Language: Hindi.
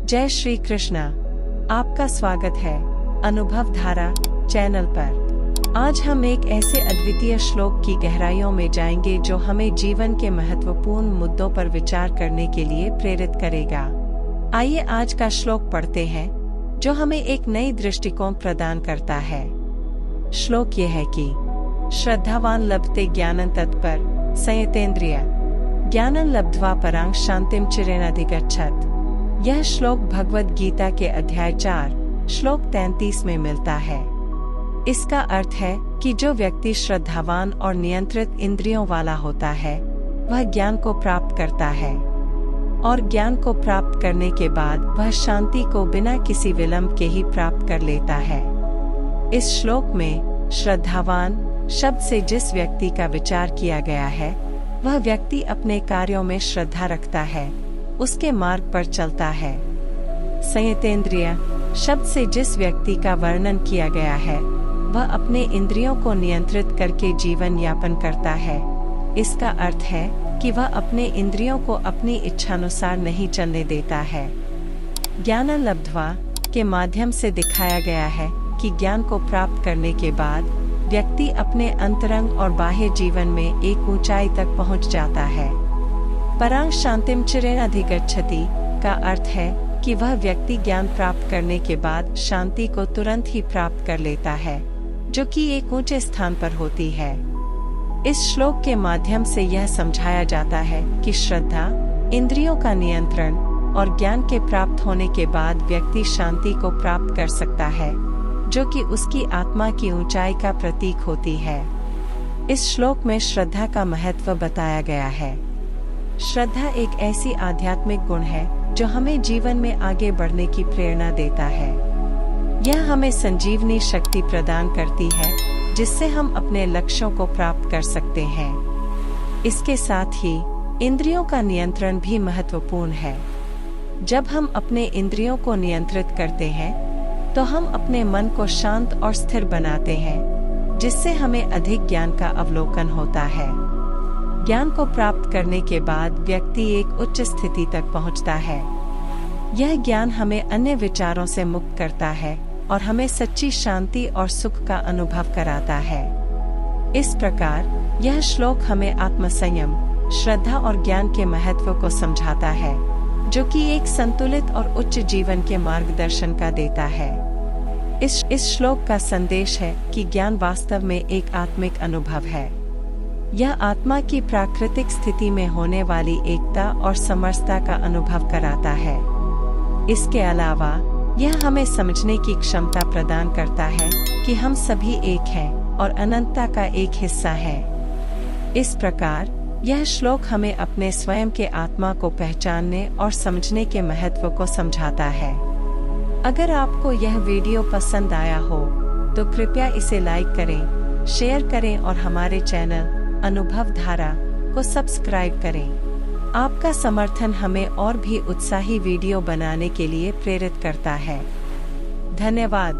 जय श्री कृष्णा। आपका स्वागत है अनुभव धारा चैनल पर। आज हम एक ऐसे अद्वितीय श्लोक की गहराइयों में जाएंगे जो हमें जीवन के महत्वपूर्ण मुद्दों पर विचार करने के लिए प्रेरित करेगा। आइए आज का श्लोक पढ़ते हैं जो हमें एक नई दृष्टिकोण प्रदान करता है। श्लोक यह है कि श्रद्धावान लभते ज्ञानं तत्पर संयतेन्द्रिय ज्ञानं लब्ध्वा परां शांतिं चिरेणाधिगच्छत्। यह श्लोक भगवद गीता के अध्याय 4 श्लोक 33 में मिलता है। इसका अर्थ है कि जो व्यक्ति श्रद्धावान और नियंत्रित इंद्रियों वाला होता है वह ज्ञान को प्राप्त करता है, और ज्ञान को प्राप्त करने के बाद वह शांति को बिना किसी विलंब के ही प्राप्त कर लेता है। इस श्लोक में श्रद्धावान शब्द से जिस व्यक्ति का विचार किया गया है वह व्यक्ति अपने कार्यों में श्रद्धा रखता है, उसके मार्ग पर चलता है। संयतेन्द्रिय शब्द से जिस व्यक्ति का वर्णन किया गया है वह अपने इंद्रियों को नियंत्रित करके जीवन यापन करता है। इसका अर्थ है कि वह अपने इंद्रियों को अपनी इच्छानुसार नहीं चलने देता है। ज्ञानं लब्ध्वा के माध्यम से दिखाया गया है कि ज्ञान को प्राप्त करने के बाद व्यक्ति अपने अंतरंग और बाह्य जीवन में एक ऊंचाई तक पहुंच जाता है। परां शांतिं चिरेणाधिगच्छति का अर्थ है कि वह व्यक्ति ज्ञान प्राप्त करने के बाद शांति को तुरंत ही प्राप्त कर लेता है, जो कि एक ऊंचे स्थान पर होती है। इस श्लोक के माध्यम से यह समझाया जाता है कि श्रद्धा, इंद्रियों का नियंत्रण और ज्ञान के प्राप्त होने के बाद व्यक्ति शांति को प्राप्त कर सकता है, जो कि उसकी आत्मा की ऊंचाई का प्रतीक होती है। इस श्लोक में श्रद्धा का महत्व बताया गया है। श्रद्धा एक ऐसी आध्यात्मिक गुण है जो हमें जीवन में आगे बढ़ने की प्रेरणा देता है। यह हमें संजीवनी शक्ति प्रदान करती है जिससे हम अपने लक्ष्यों को प्राप्त कर सकते हैं। इसके साथ ही इंद्रियों का नियंत्रण भी महत्वपूर्ण है। जब हम अपने इंद्रियों को नियंत्रित करते हैं तो हम अपने मन को शांत और स्थिर बनाते हैं, जिससे हमें अधिक ज्ञान का अवलोकन होता है। ज्ञान को प्राप्त करने के बाद व्यक्ति एक उच्च स्थिति तक पहुंचता है। यह ज्ञान हमें अन्य विचारों से मुक्त करता है और हमें सच्ची शांति और सुख का अनुभव कराता है। इस प्रकार यह श्लोक हमें आत्मसंयम, श्रद्धा और ज्ञान के महत्व को समझाता है, जो कि एक संतुलित और उच्च जीवन के मार्गदर्शन का देता है। इस श्लोक का संदेश है कि ज्ञान वास्तव में एक आत्मिक अनुभव है। यह आत्मा की प्राकृतिक स्थिति में होने वाली एकता और समरसता का अनुभव कराता है। इसके अलावा यह हमें समझने की क्षमता प्रदान करता है कि हम सभी एक हैं और अनंतता का एक हिस्सा हैं। इस प्रकार यह श्लोक हमें अपने स्वयं के आत्मा को पहचानने और समझने के महत्व को समझाता है। अगर आपको यह वीडियो पसंद आया हो तो कृपया इसे लाइक करें, शेयर करें और हमारे चैनल अनुभव धारा को सब्सक्राइब करें। आपका समर्थन हमें और भी उत्साही वीडियो बनाने के लिए प्रेरित करता है। धन्यवाद।